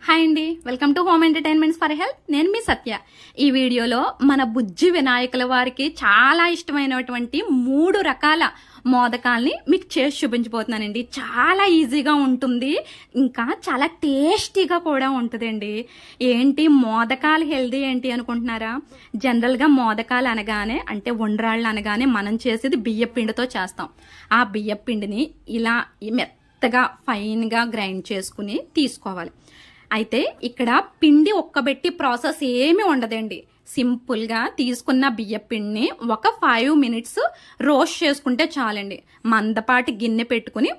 Hi అండి, welcome to home entertainments for health. నేను మీ సత్య. ఈ వీడియోలో మన బుజ్జి వినాయకుల వారికి చాలా ఇష్టమైనటువంటి 3 రకాల మోదకాల్ని మీకు చేసి చూపించబోతున్నానండి. చాలా ఈజీగా ఉంటుంది, ఇంకా చాలా టేస్టీగా కూడా ఉంటుందండి. ఏంటి మోదకాలు హెల్దీ ఏంటి అనుకుంటున్నారా? జనరల్గా మోదకాలు అనగానే అంటే ఉండ్రాళ్ళు అనగానే మనం చేసేది బియ్య పిండితో చేస్తాం. ఆ బియ్య పిండిని ఇలా మెత్తగా ఫైన్గా గ్రైండ్ చేసుకుని తీసుకోవాలి. అయితే ఇక్కడ పిండి ఒక్కబెట్టి ప్రాసెస్ ఏమీ ఉండదండి. సింపుల్ గా తీసుకున్న బియ్య పిండిని ఒక 5 minutes రోస్ట్ చేసుకుంటే చాలండి. మందపాటి గిన్నె పెట్టుకుని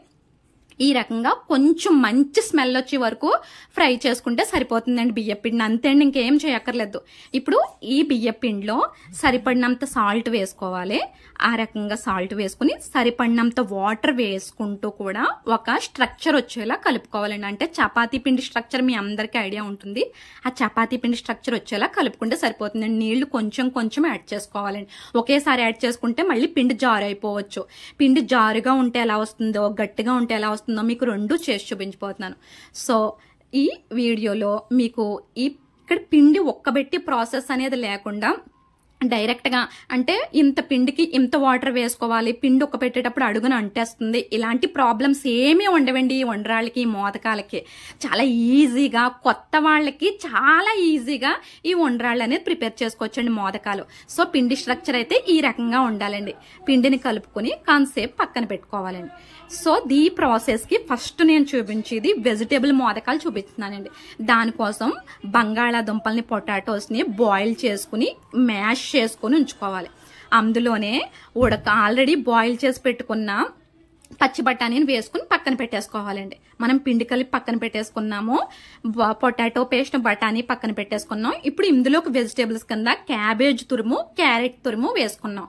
ఈ రకంగా కొంచెం మంచి స్మెల్ వచ్చే వరకు ఫ్రై చేసుకుంటే సరిపోతుందండి బియ్య పిండిని. అంతే అండి, ఇంకేం చేయక్కర్లేదు. ఇప్పుడు ఈ బియ్య పిండిలో సరిపడినంత సాల్ట్ వేసుకోవాలి. ఆ రకంగా సాల్ట్ వేసుకుని సరిపడినంత వాటర్ వేసుకుంటూ కూడా ఒక స్ట్రక్చర్ వచ్చేలా కలుపుకోవాలండి. అంటే చపాతీ పిండి స్ట్రక్చర్ మీ అందరికీ ఐడియా ఉంటుంది. ఆ చపాతీ పిండి స్ట్రక్చర్ వచ్చేలా కలుపుకుంటే సరిపోతుందండి. నీళ్లు కొంచెం కొంచెం యాడ్ చేసుకోవాలండి. ఒకేసారి యాడ్ చేసుకుంటే మళ్ళీ పిండి జారు అయిపోవచ్చు. పిండి జారుగా ఉంటే ఎలా వస్తుందో, గట్టిగా ఉంటే ఎలా వస్తుందో మీకు 2 చేసి చూపించబోతున్నాను. సో ఈ వీడియోలో మీకు ఇక్కడ పిండి ఒక్కబెట్టి ప్రాసెస్ అనేది లేకుండా డైరెక్ట్ గా అంటే ఇంత పిండికి ఇంత వాటర్ వేసుకోవాలి, పిండి ఒక్క పెట్టేటప్పుడు అడుగున అంటేస్తుంది, ఇలాంటి ప్రాబ్లమ్స్ ఏమీ ఉండవండి. ఈ వండరాళ్ళకి మోదకాలకి చాలా ఈజీగా, కొత్త వాళ్ళకి చాలా ఈజీగా ఈ వండరాళ్ళు అనేది ప్రిపేర్ చేసుకోవచ్చండి మోదకాలు. సో పిండి స్ట్రక్చర్ అయితే ఈ రకంగా ఉండాలండి. పిండిని కలుపుకొని కాన్సేపు పక్కన పెట్టుకోవాలండి. సో ఈ ప్రాసెస్ కి ఫస్ట్ నేను చూపించేది వెజిటేబుల్ మోదకాలు చూపిస్తున్నానండి. దానికోసం బంగాళాదుంపల్ని, పొటాటోస్ ని బాయిల్ చేసుకుని మ్యాష్ చేసుకుని ఉంచుకోవాలి. అందులోనే ఆల్రెడీ బాయిల్ చేసి పెట్టుకున్న పచ్చి బఠానీని వేసుకుని పక్కన పెట్టేసుకోవాలండి. మనం పిండి కలిపి పక్కన పెట్టేసుకున్నాము, పొటాటో పేస్ట్, బఠానీ పక్కన పెట్టేసుకున్నాం. ఇప్పుడు ఇందులోకి వెజిటేబుల్స్ కింద క్యాబేజ్ తురుము, క్యారెట్ తురుము వేసుకున్నాం.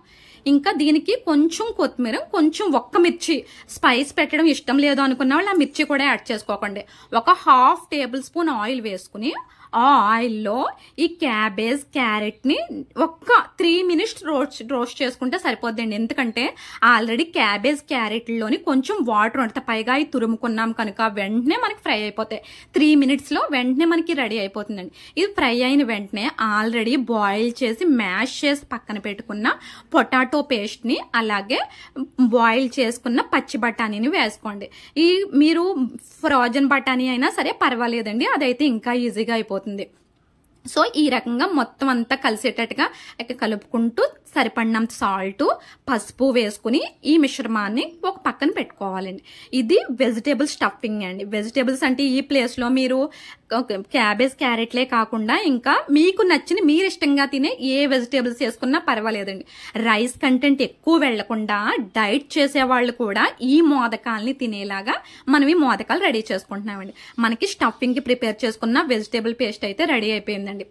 ఇంకా దీనికి కొంచెం కొత్తిమీర, కొంచెం ఒక్క మిర్చి, స్పైస్ పెట్టడం ఇష్టం లేదు అనుకున్న వాళ్ళు ఆ మిర్చి కూడా యాడ్ చేసుకోకండి. ఒక 1/2 tablespoon ఆయిల్ వేసుకుని ఆ ఆయిల్లో ఈ క్యాబేజ్, క్యారెట్ ని ఒక్క 3 minutes రోస్ట్ చేసుకుంటే సరిపోద్దండి. ఎందుకంటే ఆల్రెడీ క్యాబేజ్, క్యారెట్లోని కొంచెం వాటర్ ఉంటుంది. పైగా ఈ తురుముకున్నాం కనుక వెంటనే మనకి ఫ్రై అయిపోతాయి. 3 minutes లో వెంటనే మనకి రెడీ అయిపోతుందండి. ఇది ఫ్రై అయిన వెంటనే ఆల్రెడీ బాయిల్ చేసి మ్యాష్ చేసి పక్కన పెట్టుకున్న పొటాటో పేస్ట్ ని, అలాగే బాయిల్ చేసుకున్న పచ్చి బఠానీని వేసుకోండి. ఈ మీరు ఫ్రోజన్ బఠానీ అయినా సరే పర్వాలేదండి, అదైతే ఇంకా ఈజీగా అయిపోతుంది. సో ఈ రకంగా మొత్తం అంతా కలిసేటట్టుగా కలుపుకుంటూ సరిపడినంత సాల్ట్, పసుపు వేసుకుని ఈ మిశ్రమాన్ని ఒక పక్కన పెట్టుకోవాలండి. ఇది వెజిటేబుల్ స్టఫింగ్ అండి. వెజిటేబుల్స్ అంటే ఈ ప్లేస్ లో మీరు క్యాబేజ్, క్యారెట్లే కాకుండా ఇంకా మీకు నచ్చిన, మీరు ఇష్టంగా తినే ఏ వెజిటేబుల్స్ వేసుకున్నా పర్వాలేదండి. రైస్ కంటెంట్ ఎక్కువ వెళ్లకుండా డైట్ చేసే వాళ్ళు కూడా ఈ మోదకాల్ని తినేలాగా మనం ఈ మోదకాలు రెడీ చేసుకుంటున్నామండి. మనకి స్టఫింగ్ కి ప్రిపేర్ చేసుకున్న వెజిటేబుల్ పేస్ట్ అయితే రెడీ అయిపోయిందండి.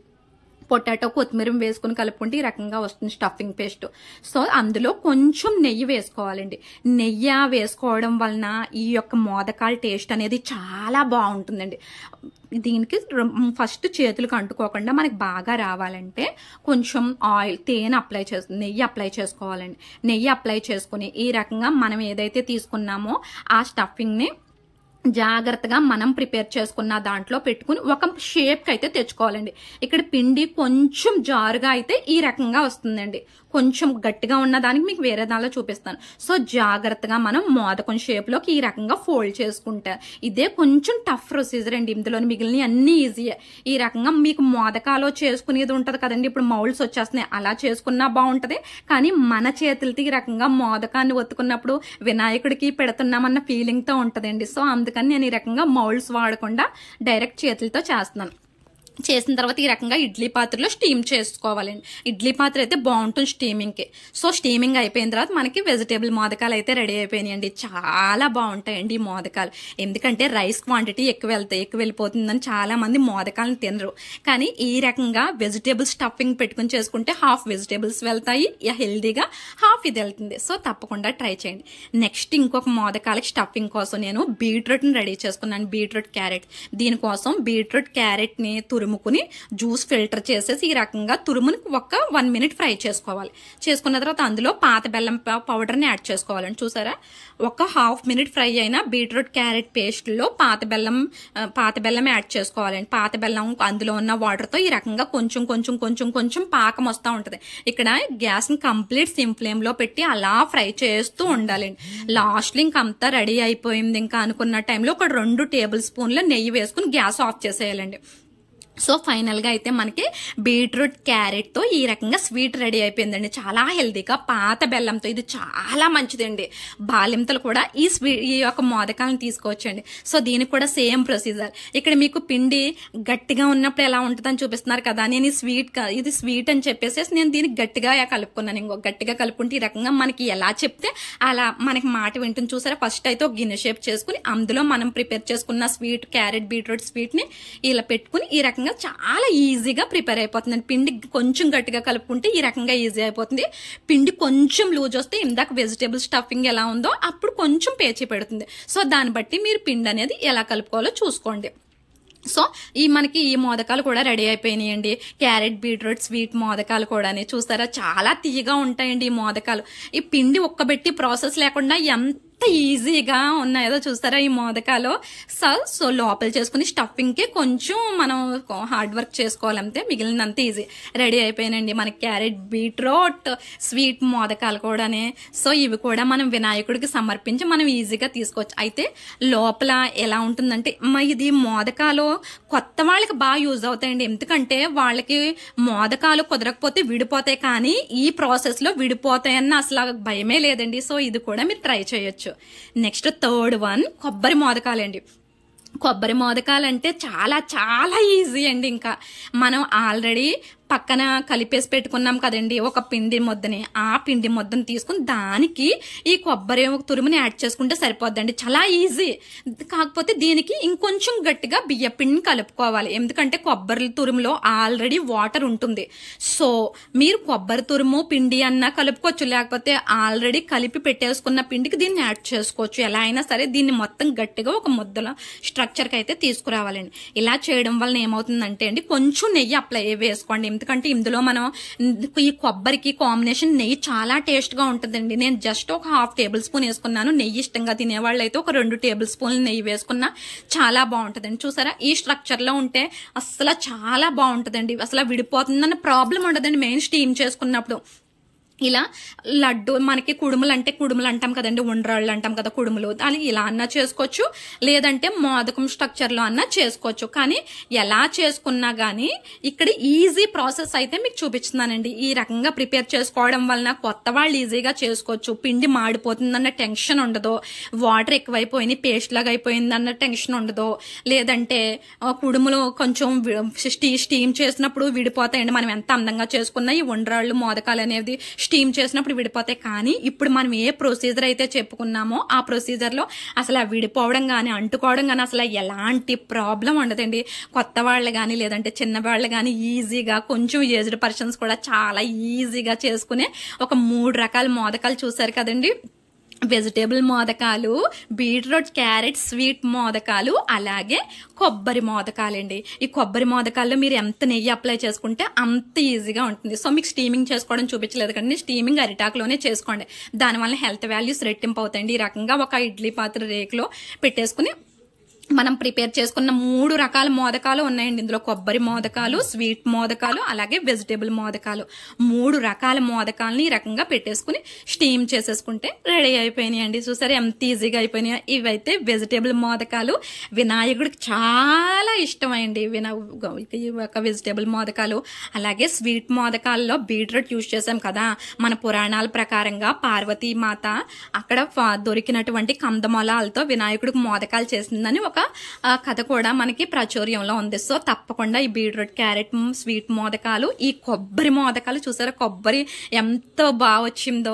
పొటాటో, కొత్తిమీర వేసుకుని కలుపుకుంటే ఈ రకంగా వస్తుంది స్టఫింగ్ పేస్ట్. సో అందులో కొంచెం నెయ్యి వేసుకోవాలండి. నెయ్యి వేసుకోవడం వలన ఈ యొక్క మోదకాల టేస్ట్ అనేది చాలా బాగుంటుందండి. దీనికి ఫస్ట్ చేతులకు అంటుకోకుండా మనకి బాగా రావాలంటే కొంచెం ఆయిల్, తేనె అప్లై చేస్తుంది, నెయ్యి అప్లై చేసుకోవాలండి. నెయ్యి అప్లై చేసుకుని ఈ రకంగా మనం ఏదైతే తీసుకున్నామో ఆ స్టఫింగ్ ని జాగ్రత్తగా మనం ప్రిపేర్ చేసుకున్న దాంట్లో పెట్టుకుని ఒక షేప్ కి అయితే తెచ్చుకోవాలండి. ఇక్కడ పిండి కొంచెం జారుగా అయితే ఈ రకంగా వస్తుందండి. కొంచెం గట్టిగా ఉన్న దానికి మీకు వేరే దానిలో చూపిస్తాను. సో జాగ్రత్తగా మనం మోదకం షేప్ లోకి ఈ రకంగా ఫోల్డ్ చేసుకుంటారు. ఇదే కొంచెం టఫ్ ప్రొసీజర్ అండి. ఇందులో మిగిలిన అన్ని ఈజీయే. ఈ రకంగా మీకు మోదకాలో చేసుకునేది ఉంటది కదండి, ఇప్పుడు మౌల్డ్స్ వచ్చేస్తున్నాయి, అలా చేసుకున్నా బాగుంటది. కానీ మన చేతులతో ఈ రకంగా మోదకాన్ని ఒత్తుకున్నప్పుడు వినాయకుడికి పెడుతున్నామన్న ఫీలింగ్ తో ఉంటదండి. సో అందుకని నేను ఈ రకంగా మౌల్డ్స్ వాడకుండా డైరెక్ట్ చేతులతో చేస్తున్నాను. చేసిన తర్వాత ఈ రకంగా ఇడ్లీ పాత్రలో స్టీమ్ చేసుకోవాలండి. ఇడ్లీ పాత్ర అయితే బాగుంటుంది స్టీమింగ్ కి. సో స్టీమింగ్ అయిపోయిన తర్వాత మనకి వెజిటేబుల్ మోదకాలు అయితే రెడీ అయిపోయినాయండి. చాలా బాగుంటాయండి ఈ మోదకాలు. ఎందుకంటే రైస్ క్వాంటిటీ ఎక్కువ వెళ్ళిపోతుందని చాలా మంది మోదకాలను తినరు. కానీ ఈ రకంగా వెజిటేబుల్ స్టఫింగ్ పెట్టుకుని చేసుకుంటే హాఫ్ వెజిటేబుల్స్ వెళ్తాయి, హెల్దీగా హాఫ్ ఇది వెళ్తుంది. సో తప్పకుండా ట్రై చేయండి. నెక్స్ట్ ఇంకొక మోదకాలకి స్టఫింగ్ కోసం నేను బీట్రూట్ ని రెడీ చేసుకున్నాను. Beetroot, carrot. దీనికోసం బీట్రూట్, క్యారెట్ ని తురుముకుని జ్యూస్ ఫిల్టర్ చేసేసి ఈ రకంగా తురుముని ఒక 1 minute ఫ్రై చేసుకోవాలి. చేసుకున్న తర్వాత అందులో పాత బెల్లం పౌడర్ని యాడ్ చేసుకోవాలండి. చూసారా, ఒక 1/2 minute ఫ్రై అయిన బీట్రూట్ క్యారెట్ పేస్ట్లో పాత బెల్లం యాడ్ చేసుకోవాలండి. పాత బెల్లం అందులో ఉన్న వాటర్తో ఈ రకంగా కొంచెం పాకం వస్తూ ఉంటుంది. ఇక్కడ గ్యాస్ని కంప్లీట్ సిమ్ ఫ్లేమ్లో పెట్టి అలా ఫ్రై చేస్తూ ఉండాలండి. లాస్ట్లో ఇంకా అంతా రెడీ అయిపోయింది ఇంకా అనుకున్న టైంలో ఒక 2 tablespoons నెయ్యి వేసుకుని గ్యాస్ ఆఫ్ చేసేయాలండి. సో ఫైనల్ గా అయితే మనకి బీట్రూట్ క్యారెట్ తో ఈ రకంగా స్వీట్ రెడీ అయిపోయిందండి. చాలా హెల్దీగా పాత బెల్లంతో ఇది చాలా మంచిదండి. బాలింతలు కూడా ఈ యొక్క మోదకాలను తీసుకోవచ్చండి. సో దీనికి కూడా సేమ్ ప్రొసీజర్. ఇక్కడ మీకు పిండి గట్టిగా ఉన్నప్పుడు ఎలా ఉంటుందని చూపిస్తున్నారు కదా, నేను ఇది స్వీట్ అని చెప్పేసి నేను దీనికి గట్టిగా కలుపుకున్నాను. ఇంకో గట్టిగా కలుపుకుంటే ఈ రకంగా మనకి ఎలా చెప్తే అలా మనకి మాట వింటుంది. చూసారా, ఫస్ట్ అయితే ఒక గిన్నె షేప్ చేసుకుని అందులో మనం ప్రిపేర్ చేసుకున్న స్వీట్ క్యారెట్ బీట్రూట్ స్వీట్ ని ఇలా పెట్టుకుని ఈ రకంగా చాలా ఈజీగా ప్రిపేర్ అయిపోతుంది. పిండి కొంచెం గట్టిగా కలుపుకుంటే ఈ రకంగా ఈజీ అయిపోతుంది. పిండి కొంచెం లూజ్ వస్తే ఇందాక వెజిటేబుల్ స్టఫింగ్ ఎలా ఉందో అప్పుడు కొంచెం పేచి పెడుతుంది. సో దాన్ని బట్టి మీరు పిండి అనేది ఎలా కలుపుకోవాలో చూసుకోండి. సో మనకి ఈ మోదకాలు కూడా రెడీ అయిపోయినాయండి. క్యారెట్ బీట్రూట్ స్వీట్ మోదకాలు కూడా చూస్తారా, చాలా తీయగా ఉంటాయండి ఈ మోదకాలు. ఈ పిండి ఒక్కబెట్టి ప్రాసెస్ లేకుండా ఎంత ఈజీగా ఉన్నాయో చూస్తారా ఈ మోదకాలు. సో లోపల చేసుకుని స్టఫింగ్ కి కొంచెం మనం హార్డ్ వర్క్ చేసుకోవాలంటే మిగిలినంత ఈజీ రెడీ అయిపోయినండి మనకి క్యారెట్ బీట్రూట్ స్వీట్ మోదకాలు కూడానే. సో ఇవి కూడా మనం వినాయకుడికి సమర్పించి మనం ఈజీగా తీసుకోవచ్చు. అయితే లోపల ఎలా ఉంటుందంటే ఇది మోదకాలు కొత్త వాళ్ళకి బాగా యూజ్ అవుతాయండి. ఎందుకంటే వాళ్ళకి మోదకాలు కుదరకపోతే విడిపోతాయి, కానీ ఈ ప్రాసెస్ లో విడిపోతాయన్న అసలు భయమే లేదండి. సో ఇది కూడా మీరు ట్రై చేయొచ్చు. నెక్స్ట్ థర్డ్ వన్ కొబ్బరి మోదకాలండి. కొబ్బరి మోదకాలంటే చాలా చాలా ఈజీ అండి. ఇంకా మనం ఆల్రెడీ పక్కన కలిపేసి పెట్టుకున్నాం కదండి ఒక పిండి ముద్దని. ఆ పిండి ముద్దని తీసుకుని దానికి ఈ కొబ్బరి తురుముని యాడ్ చేసుకుంటే సరిపోద్దండి. చాలా ఈజీ. కాకపోతే దీనికి ఇంకొంచెం గట్టిగా బియ్య పిండిని కలుపుకోవాలి. ఎందుకంటే కొబ్బరి తురుములో ఆల్రెడీ వాటర్ ఉంటుంది. సో మీరు కొబ్బరి తురుము పిండి అన్నా కలుపుకోవచ్చు, లేకపోతే ఆల్రెడీ కలిపి పెట్టేసుకున్న పిండికి దీన్ని యాడ్ చేసుకోవచ్చు. ఎలా అయినా సరే దీన్ని మొత్తం గట్టిగా ఒక ముద్దల స్ట్రక్చర్కి అయితే తీసుకురావాలండి. ఇలా చేయడం వలన ఏమవుతుందంటే అండి కొంచెం నెయ్యి అప్లై వేసుకోండి. ఎందుకంటే ఇందులో మనం ఈ కొబ్బరికి కాంబినేషన్ నెయ్యి చాలా టేస్ట్ గా ఉంటుందండి. నేను జస్ట్ ఒక 1/2 tablespoon వేసుకున్నాను. నెయ్యి ఇష్టంగా తినేవాళ్ళు అయితే ఒక 2 tablespoons నెయ్యి వేసుకున్నా చాలా బాగుంటుందండి. చూసారా, ఈ స్ట్రక్చర్ లో ఉంటే అసలు చాలా బాగుంటుందండి. అసలు విడిపోతుందన్న ప్రాబ్లం ఉండదండి మెయిన్ స్టీమ్ చేసుకున్నప్పుడు. ఇలా లడ్డు మనకి కుడుములు అంటాం కదండి, ఉండ్రాళ్ళు అంటాం కదా కుడుములు, అది ఇలా అన్నా చేసుకోవచ్చు, లేదంటే మోదకం స్ట్రక్చర్ లో అన్నా చేసుకోవచ్చు. కానీ ఎలా చేసుకున్నా గానీ ఇక్కడ ఈజీ ప్రాసెస్ అయితే మీకు చూపిస్తున్నానండి. ఈ రకంగా ప్రిపేర్ చేసుకోవడం వలన కొత్త వాళ్ళు ఈజీగా చేసుకోవచ్చు. పిండి మాడిపోతుందన్న టెన్షన్ ఉండదు, వాటర్ ఎక్కువైపోయింది పేస్ట్ లాగా అయిపోయింది అన్న టెన్షన్ ఉండదు, లేదంటే కుడుములు కొంచెం స్టీమ్ చేసినప్పుడు విడిపోతాయండి. మనం ఎంత అందంగా చేసుకున్నా ఈ ఉండ్రాళ్ళు మోదకాలు అనేది స్టీమ్ చేసినప్పుడు విడిపోతాయి. కానీ ఇప్పుడు మనం ఏ ప్రొసీజర్ అయితే చెప్పుకున్నామో ఆ ప్రొసీజర్ లో అసలు విడిపోవడం గానీ అంటుకోవడం గానీ అసలు ఎలాంటి ప్రాబ్లం ఉండదండి. కొత్త వాళ్ళు గానీ లేదంటే చిన్న వాళ్ళు గానీ ఈజీగా, కొంచెం ఏజ్డ్ పర్సన్స్ కూడా చాలా ఈజీగా చేసుకునే ఒక 3 రకాల మోదకాలు చూసారు కదండి. వెజిటేబుల్ మోదకాలు, బీట్రూట్ క్యారెట్ స్వీట్ మోదకాలు, అలాగే కొబ్బరి మోదకాలండి. ఈ కొబ్బరి మోదకాల్లో మీరు ఎంత నెయ్యి అప్లై చేసుకుంటే అంత ఈజీగా ఉంటుంది. సో మీకు స్టీమింగ్ చేసుకోవడం చూపించలేదు కానీ స్టీమింగ్ అరిటాకులోనే చేసుకోండి. దానివల్ల హెల్త్ వాల్యూస్ రెట్టింపు అవుతాయండి. ఈ రకంగా ఒక ఇడ్లీ పాత్ర రేకులో పెట్టేసుకుని మనం ప్రిపేర్ చేసుకున్న 3 రకాల మోదకాలు ఉన్నాయండి. ఇందులో కొబ్బరి మోదకాలు, స్వీట్ మోదకాలు, అలాగే వెజిటేబుల్ మోదకాలు. 3 రకాల మోదకాలని ఈ రకంగా పెట్టేసుకుని స్టీమ్ చేసేసుకుంటే రెడీ అయిపోయినాయండి. చూసారు ఎంత ఈజీగా అయిపోయినాయో. ఇవైతే వెజిటేబుల్ మోదకాలు వినాయకుడికి చాలా ఇష్టమైంది. ఒక వెజిటేబుల్ మోదకాలు, అలాగే స్వీట్ మోదకాల్లో బీట్రూట్ యూజ్ చేసాం కదా. మన పురాణాల ప్రకారంగా పార్వతీమాత అక్కడ దొరికినటువంటి కందమూలాలతో వినాయకుడికి మోదకాలు చేసిందని ఒక కథ కూడా మనకి ప్రాచుర్యంలో ఉంది. సో తప్పకుండా ఈ బీట్రూట్ క్యారెట్ స్వీట్ మోదకాలు, ఈ కొబ్బరి మోదకాలు చూసారా కొబ్బరి ఎంతో బాగా వచ్చిందో,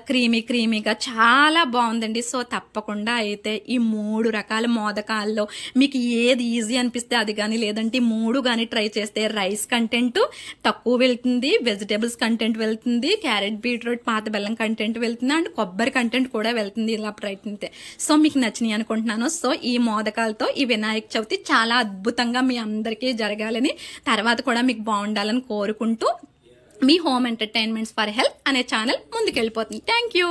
క్రీమీగా చాలా బాగుందండి. సో తప్పకుండా అయితే ఈ 3 రకాల మోదకాల్లో మీకు ఏది ఈజీ అనిపిస్తే అది కానీ, లేదంటే 3 కానీ ట్రై చేస్తే రైస్ కంటెంట్ తక్కువ వెళ్తుంది, వెజిటేబుల్స్ కంటెంట్ వెళ్తుంది, క్యారెట్ బీట్రూట్ పాత బెల్లం కంటెంట్ వెళ్తుంది, అండ్ కొబ్బరి కంటెంట్ కూడా వెళ్తుంది ఇలా ప్రయత్నిస్తే. సో మీకు నచ్చినాయి అనుకుంటున్నాను. సో ఈ మోదకాలు మోదకాలతో ఈ వినాయక చవితి చాలా అద్భుతంగా మీ అందరికీ జరగాలని, తర్వాత కూడా మీకు బాగుండాలని కోరుకుంటూ మీ హోమ్ ఎంటర్టైన్మెంట్స్ ఫర్ హెల్త్ అనే ఛానల్ ముందుకెళ్ళిపోతుంది. Thank you.